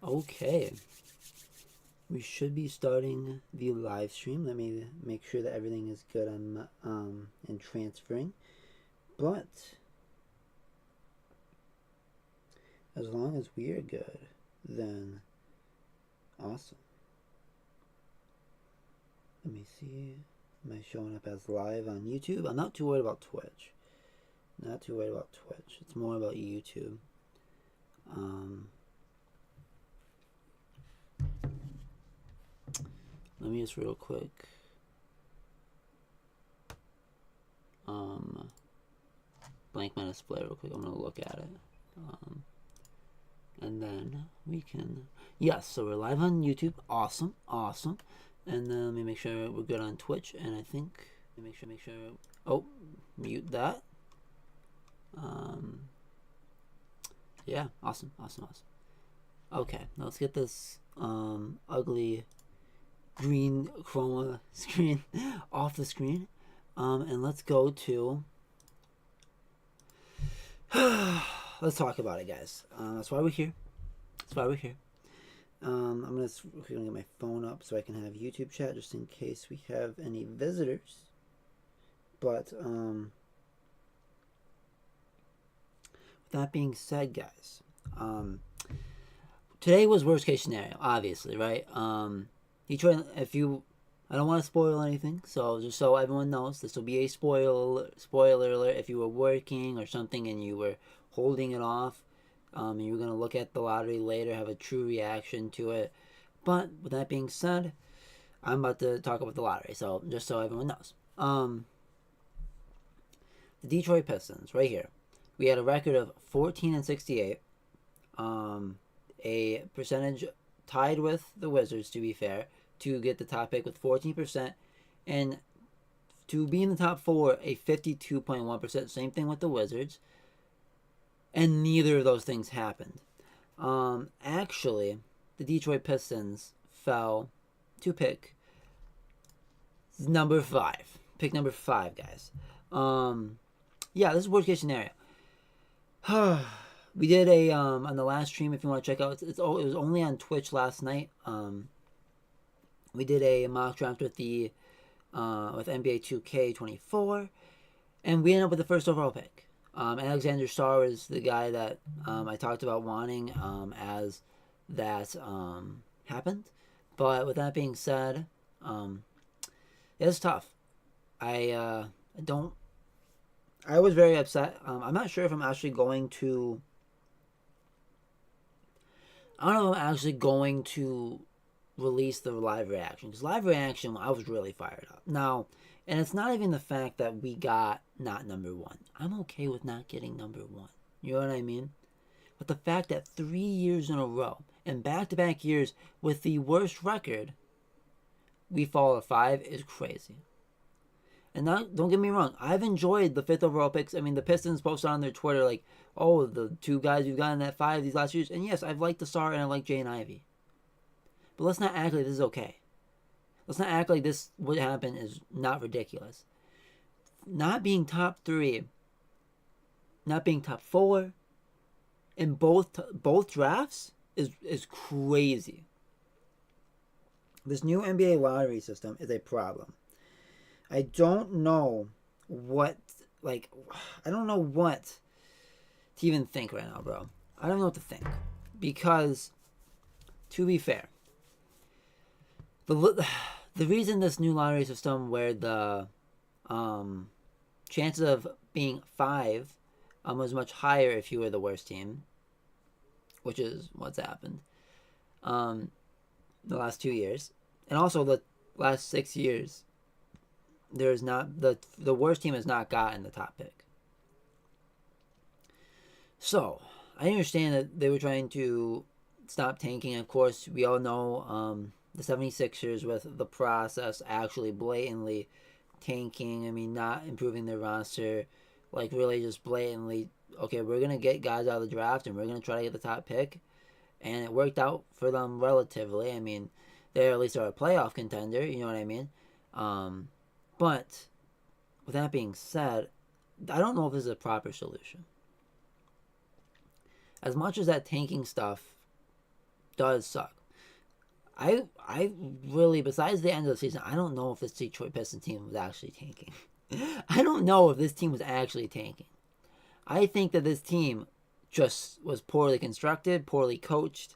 Okay. We should be starting the live stream. Let me make sure that everything is good on and transferring. But as long as we are good, then awesome. Let me see. Am I showing up as live on YouTube? I'm not too worried about Twitch. Not too worried about Twitch. It's more about YouTube. Let me just real quick. Blank my display real quick. I'm gonna look at it. And then we can. Yes, so we're live on YouTube. Awesome, awesome. And then let me make sure we're good on Twitch. And I think make sure. Oh, mute that. Yeah, awesome. Okay, now let's get this ugly green chroma screen off the screen. And let's go to. Let's talk about it, guys. That's why we're here. I'm gonna get my phone up so I can have YouTube chat just in case we have any visitors. But with that being said, guys, today was worst case scenario, obviously, right? Detroit. I don't want to spoil anything, so just so everyone knows, this will be a spoiler alert. If you were working or something and you were holding it off, and you were gonna look at the lottery later, have a true reaction to it. But with that being said, I'm about to talk about the lottery, so just so everyone knows. The Detroit Pistons, right here. We had a record of 14-68. A percentage tied with the Wizards, to be fair, to get the top pick with 14%, and to be in the top 4, a 52.1%. Same thing with the Wizards, and neither of those things happened. Actually, the Detroit Pistons fell to pick number 5. Pick number 5, guys. Yeah, this is worst case scenario. We did a on the last stream. If you want to check out, it was only on Twitch last night. We did a mock draft with the with NBA 2K24, and we ended up with the first overall pick. Alexander Starr is the guy that I talked about wanting as that happened. But with that being said, it's tough. I was very upset. I'm not sure if I'm actually going to. I don't know if I'm actually going to release the live reaction. Because live reaction, I was really fired up. Now, and it's not even the fact that we got not number 1. I'm okay with not getting number 1. You know what I mean? But the fact that 3 years in a row, and back-to-back years with the worst record, we fall at 5 is crazy. And don't get me wrong, I've enjoyed the 5th overall picks. I mean, the Pistons posted on their Twitter, like, oh, the 2 guys we've gotten at 5 these last years. And yes, I've liked the Star and I like Jane Ivey. But let's not act like this is okay. Let's not act like this, what happened, is not ridiculous. Not being top 3, not being top 4, in both drafts is crazy. This new NBA lottery system is a problem. I don't know what to even think right now, bro. I don't know what to think. Because, to be fair, the reason this new lottery system where the chances of being 5 was much higher if you were the worst team, which is what's happened the last 2 years, and also the last 6 years, there's not the worst team has not gotten the top pick. So I understand that they were trying to stop tanking. Of course, we all know the 76ers with the process actually blatantly tanking. I mean, not improving their roster, like really just blatantly, okay, we're going to get guys out of the draft and we're going to try to get the top pick. And it worked out for them relatively. I mean, they at least are a playoff contender, you know what I mean? But with that being said, I don't know if this is a proper solution. As much as that tanking stuff does suck. I really, besides the end of the season, I don't know if this Detroit Pistons team was actually tanking. I don't know if this team was actually tanking. I think that this team just was poorly constructed, poorly coached,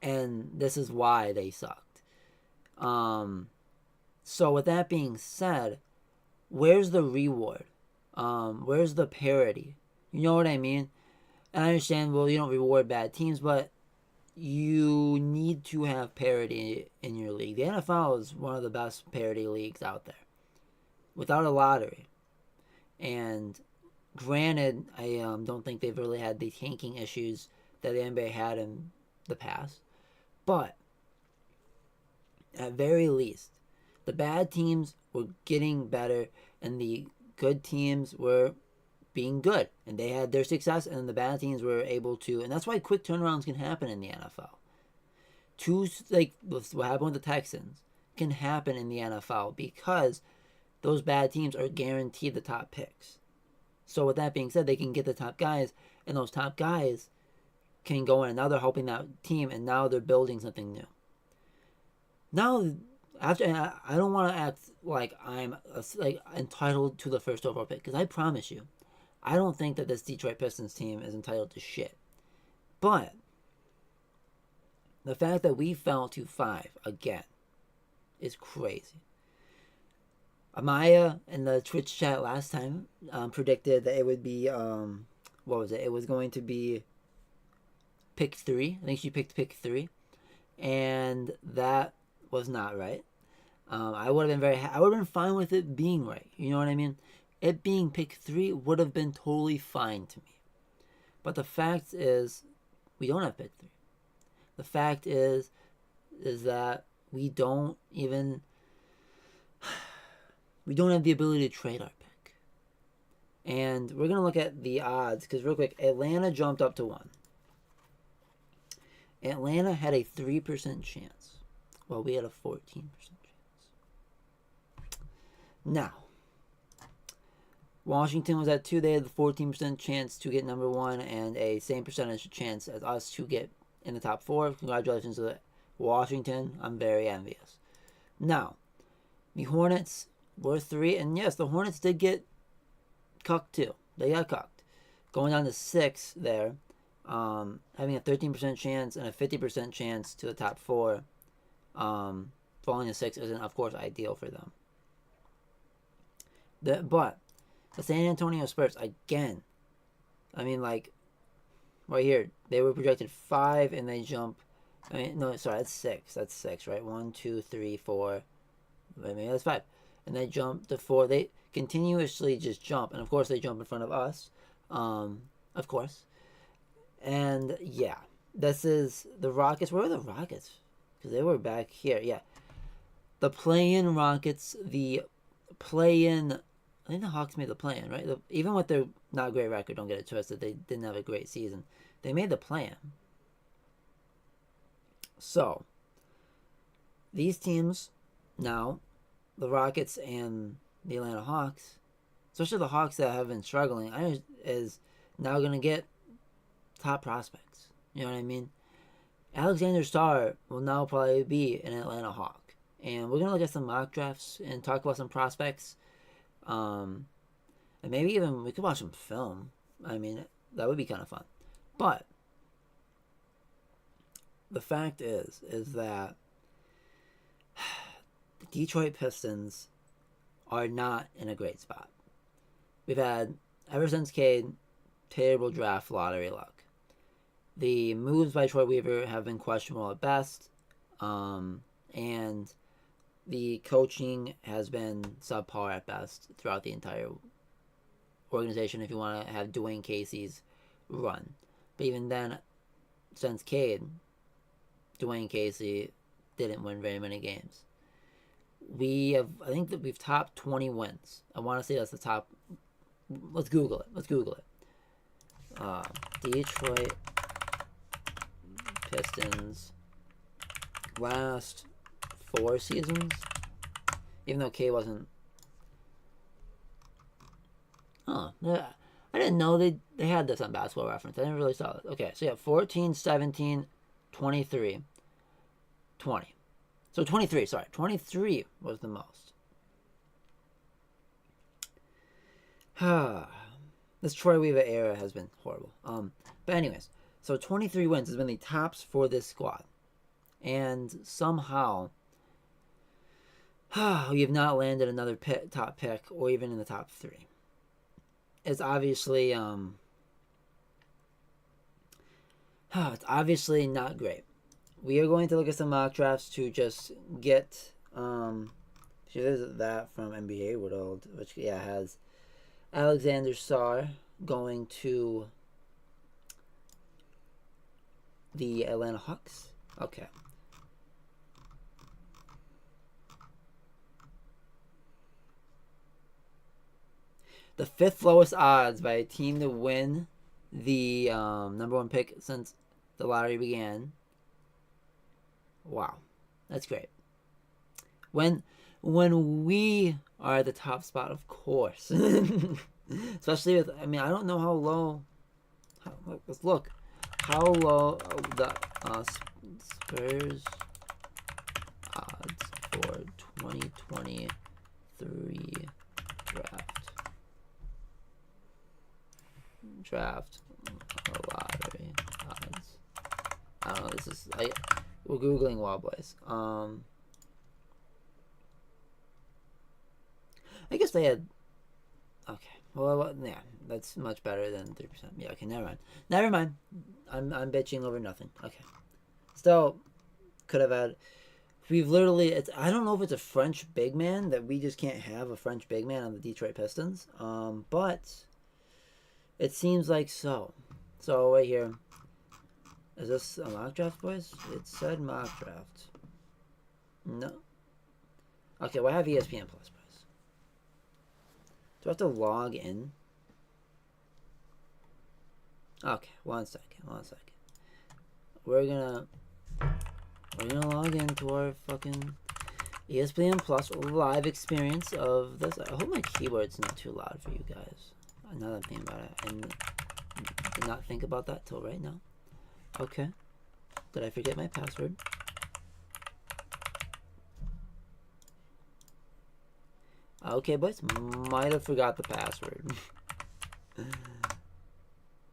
and this is why they sucked. So with that being said, where's the reward? Where's the parity? You know what I mean? And I understand, well, you don't reward bad teams, but you need to have parity in your league. The NFL is one of the best parity leagues out there, without a lottery. And granted, I don't think they've really had the tanking issues that the NBA had in the past. But at very least, the bad teams were getting better and the good teams were being good. And they had their success and the bad teams were able to. And that's why quick turnarounds can happen in the NFL. Like what happened with the Texans can happen in the NFL because those bad teams are guaranteed the top picks. So with that being said, they can get the top guys, and those top guys can go in, and now they're helping that team, and now they're building something new. Now, after I don't want to act like I'm like entitled to the first overall pick, because I promise you, I don't think that this Detroit Pistons team is entitled to shit. But the fact that we fell to 5 again is crazy. Amaya in the Twitch chat last time predicted that it would be, what was it? It was going to be pick 3. I think she picked pick 3. And that was not right. I would have been I would have been fine with it being right. You know what I mean? It being pick 3 would have been totally fine to me. But the fact is, we don't have pick 3. The fact is that we don't even... We don't have the ability to trade our pick. And we're going to look at the odds, because real quick, Atlanta jumped up to 1. Atlanta had a 3% chance, while we had a 14% chance. Now, Washington was at 2. They had the 14% chance to get number 1 and a same percentage chance as us to get in the top 4. Congratulations to Washington. I'm very envious. Now, the Hornets were 3, and yes, the Hornets did get cucked too. They got cucked. Going down to 6 there, having a 13% chance and a 50% chance to the top 4. Falling to 6 isn't, of course, ideal for them. But the San Antonio Spurs, again, I mean, like, right here, they were projected 5 and they jump. I mean, no, sorry, that's 6. That's 6, right? 1, 2, 3, 4. Maybe that's 5. And they jump to 4. They continuously just jump. And, of course, they jump in front of us. Of course. And, yeah. This is the Rockets. Where are the Rockets? Because they were back here. Yeah. The play-in Rockets. The play-in... I think the Hawks made the play-in, right? Even with their not great record, don't get it twisted. They didn't have a great season. They made the play-in. So, these teams now... the Rockets and the Atlanta Hawks, especially the Hawks that have been struggling, is now going to get top prospects. You know what I mean? Alexander Starr will now probably be an Atlanta Hawk. And we're going to look at some mock drafts and talk about some prospects. And maybe even we could watch some film. I mean, that would be kind of fun. But the fact is that the Detroit Pistons are not in a great spot. We've had, ever since Cade, terrible draft lottery luck. The moves by Troy Weaver have been questionable at best. And the coaching has been subpar at best throughout the entire organization if you want to have Dwayne Casey's run. But even then, since Cade, Dwayne Casey didn't win very many games. I think that we've topped 20 wins. I want to say that's the top. Let's Google it. Detroit Pistons last 4 seasons. Even though K wasn't. I didn't know they had this on Basketball Reference. I didn't really saw it. Okay, so yeah, 14, 17, 23, 20. So 23, sorry. 23 was the most. This Troy Weaver era has been horrible. But anyways, so 23 wins has been the tops for this squad. And somehow, we have not landed another top pick or even in the top 3. It's obviously, it's obviously not great. We are going to look at some mock drafts to just get, there's that from NBA World, which, yeah, has Alexander Sarr going to the Atlanta Hawks. Okay. The 5th lowest odds by a team to win the number 1 pick since the lottery began. Wow. That's great. When we are at the top spot, of course. Especially with, I mean, I don't know how low. Let's look. How low the Spurs odds for 2023 draft lottery odds. I don't know. This is we're googling Wild Boys. I guess they had. Okay. Well, yeah, that's much better than 3%. Yeah. Okay. Never mind. I'm bitching over nothing. Okay. Still, could have had. We've literally. I don't know if it's a French big man that we just can't have a French big man on the Detroit Pistons. But it seems like so. So right here. Is this a mock draft, boys? It said mock draft. No. Okay, well, I have ESPN Plus, boys. Do I have to log in? Okay, one second. We're gonna log into our fucking ESPN Plus live experience of this. I hope my keyboard's not too loud for you guys. Now that I'm thinking about it, I did not think about that till right now. Okay. Did I forget my password? Okay, boys. Might have forgot the password.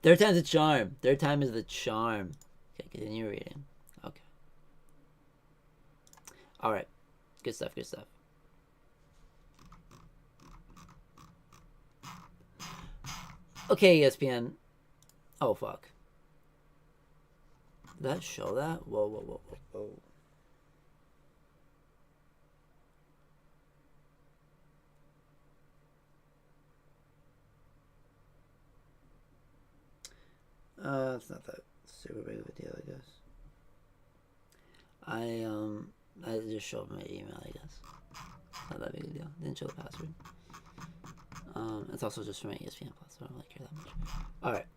Third time's a charm. Third time is the charm. Okay, continue reading. Okay. Alright. Good stuff. Okay, ESPN. Oh, fuck. Did that show that? Whoa. It's not that super big of a deal, I guess. I just showed my email, I guess. Not that big a deal. Didn't show the password. It's also just for my ESPN Plus, so I don't really care that much. Alright.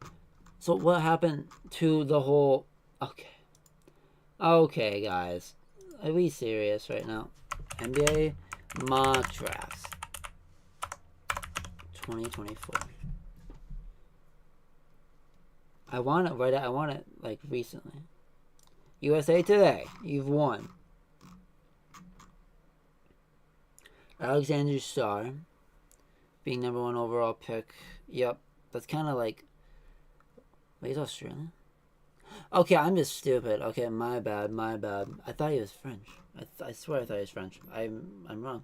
So what happened to the whole... Okay, guys. Are we serious right now? NBA mock drafts 2024. I want it like recently. USA Today, you've won. Alexander Sarr being number 1 overall pick. Yep, that's kind of like. Wait, he's Australian? Okay, I'm just stupid. Okay, my bad. I thought he was French. I swear I thought he was French. I'm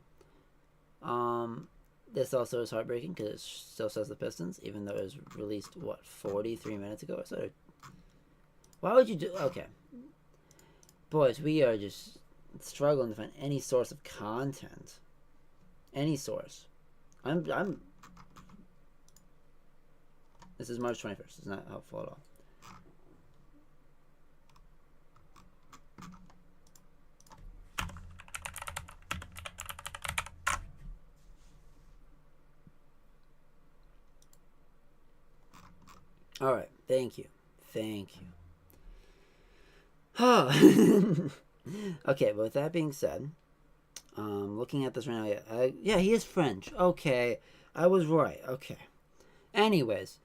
wrong. This also is heartbreaking because it still says the Pistons, even though it was released 43 minutes ago. Why would you do? Okay, boys, we are just struggling to find any source of content. Any source. I'm. This is March 21st. It's not helpful at all. All right. Thank you. Okay, but with that being said, looking at this right now, yeah, he is French. Okay, I was right. Okay. Anyways,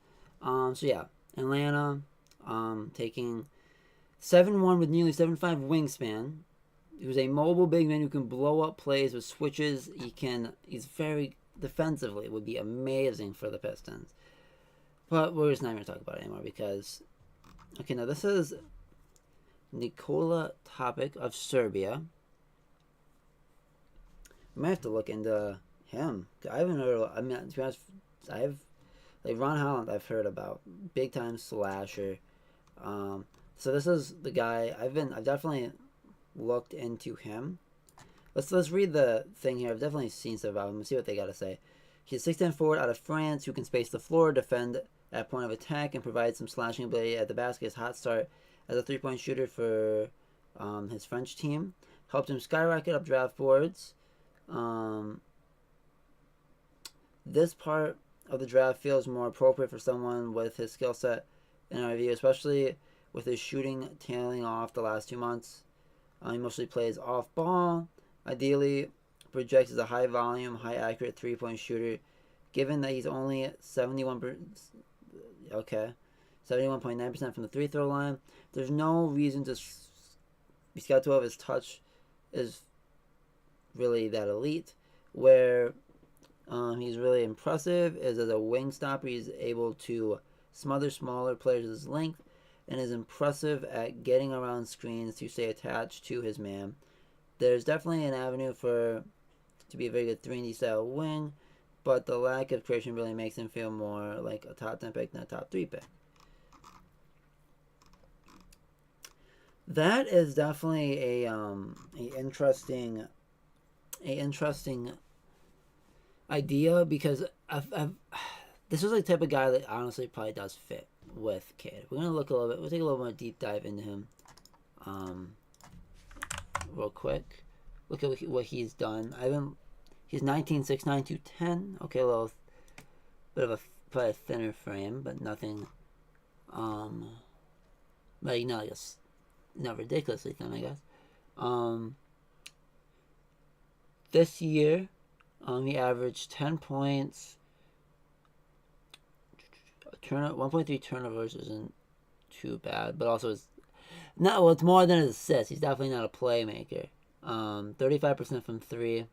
so yeah, Atlanta, taking 7'1" with nearly 7'5" wingspan. He was a mobile big man who can blow up plays with switches. He's very defensively. Would be amazing for the Pistons. But we're just not going to talk about it anymore because... Okay, now this is Nikola Topic of Serbia. I might have to look into him. I haven't heard... I mean, to be honest, like Ron Holland I've heard about. Big time slasher. So this is the guy I've definitely looked into him. Let's read the thing here. I've definitely seen stuff about him. Let's see what they got to say. He's a 6'10" forward out of France who can space the floor, defend at point of attack, and provide some slashing ability at the basket. His hot start as a three-point shooter for his French team helped him skyrocket up draft boards. This part of the draft feels more appropriate for someone with his skill set in our view, especially with his shooting tailing off the last 2 months. He mostly plays off ball. Ideally, projects as a high volume, high accurate 3-point shooter. Given that he's only 71.9% from the free throw line, there's no reason to be skeptical of his touch is really that elite. Where he's really impressive is as a wing stopper. He's able to smother smaller players with his length and is impressive at getting around screens to stay attached to his man. There's definitely an avenue to be a very good 3-and-D style wing, but the lack of creation really makes him feel more like a top 10 pick than a top 3 pick. That is definitely a interesting idea because this is the type of guy that honestly probably does fit with Cade. We're gonna look a little bit. We'll take a little more deep dive into him, real quick. Look at what he's done. He's 19, 6'9", 210. Okay, a little bit of probably a thinner frame, but nothing. But not ridiculously thin, I guess. This year, he averaged 10 points. 1.3 turnovers isn't too bad, but also it's more than his assists. He's definitely not a playmaker. 35% from 3.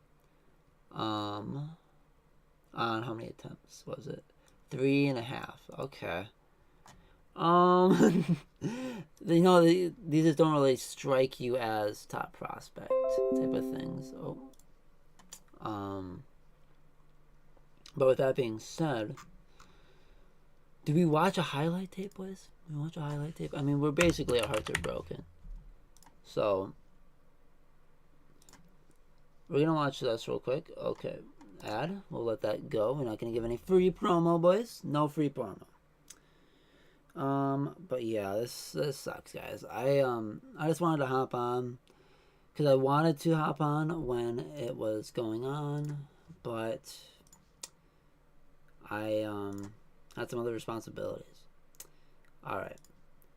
On how many attempts was it? 3.5. Okay. These just don't really strike you as top prospect type of things. But with that being said, do we watch a highlight tape, boys? Do we watch a highlight tape? I mean, we're basically, our hearts are broken. So, we're going to watch this real quick. Okay, ad. We'll let that go. We're not going to give any free promo, boys. No free promo. But yeah, this sucks, guys. I just wanted to hop on because I wanted to hop on when it was going on, but I had some other responsibilities. Alright.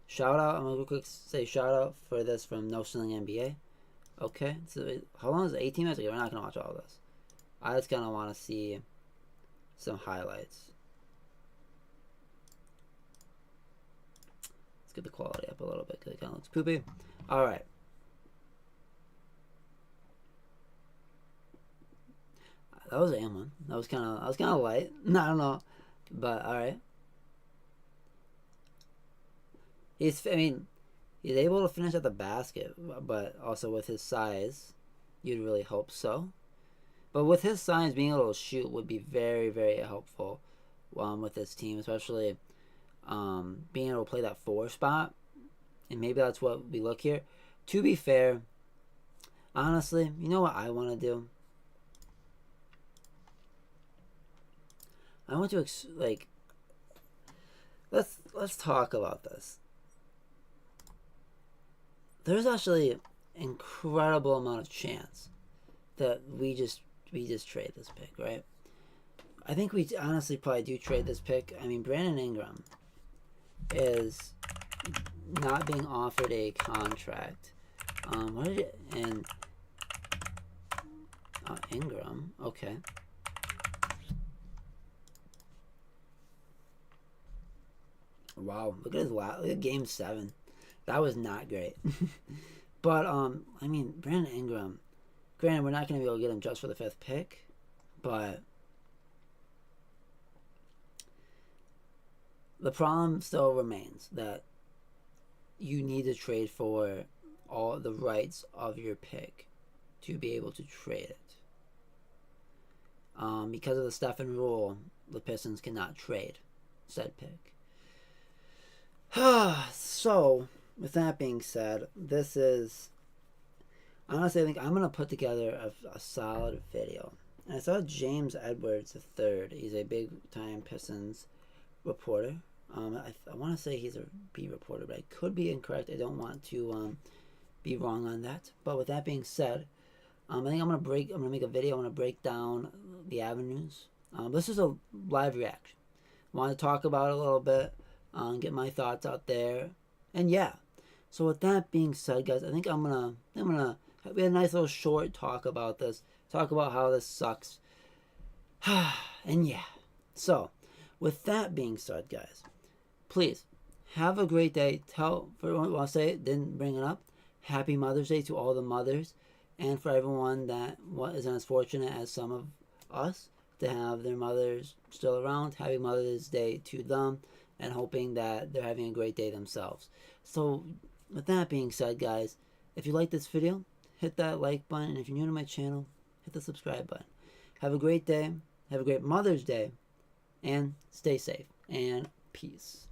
Shout out. I'm going to quick say shout out for this from No Ceiling NBA. Okay. So how long is it? 18 minutes? Okay, we're not going to watch all of this. I just kind of want to see some highlights. Let's get the quality up a little bit because it kind of looks poopy. Alright. That was A1. That was kind of light. I don't know. But alright. He's able to finish at the basket, but also with his size, you'd really hope so. But with his size, being able to shoot would be very, very helpful with this team, especially being able to play that 4 spot. And maybe that's what we look here. To be fair, honestly, you know what I want to do? I want to let's talk about this. There's actually an incredible amount of chance that we just trade this pick, right? I think we honestly probably do trade this pick. I mean, Brandon Ingram is not being offered a contract. Ingram, okay. Wow, look at game 7. That was not great. But, I mean, Brandon Ingram, granted, we're not going to be able to get him just for the 5th pick, but the problem still remains that you need to trade for all the rights of your pick to be able to trade it. Because of the Stephen rule, the Pistons cannot trade said pick. So, with that being said, this is... Honestly, I think I'm going to put together a solid video. And I saw James Edwards III. He's a big-time Pistons reporter. I want to say he's a beat reporter, but I could be incorrect. I don't want to be wrong on that. But with that being said, I think I'm gonna make a video. I'm gonna break down the avenues. This is a live reaction. Want to talk about it a little bit, get my thoughts out there, and yeah. So with that being said, guys, I think I'm gonna we had a nice little short talk about this. Talk about how this sucks, and yeah. So with that being said, guys, please have a great day. Tell for everyone I'll say it, didn't bring it up. Happy Mother's Day to all the mothers. And for everyone that isn't as fortunate as some of us to have their mothers still around, happy Mother's Day to them, and hoping that they're having a great day themselves. So, with that being said, guys, if you like this video, hit that like button. And if you're new to my channel, hit the subscribe button. Have a great day. Have a great Mother's Day. And stay safe. And peace.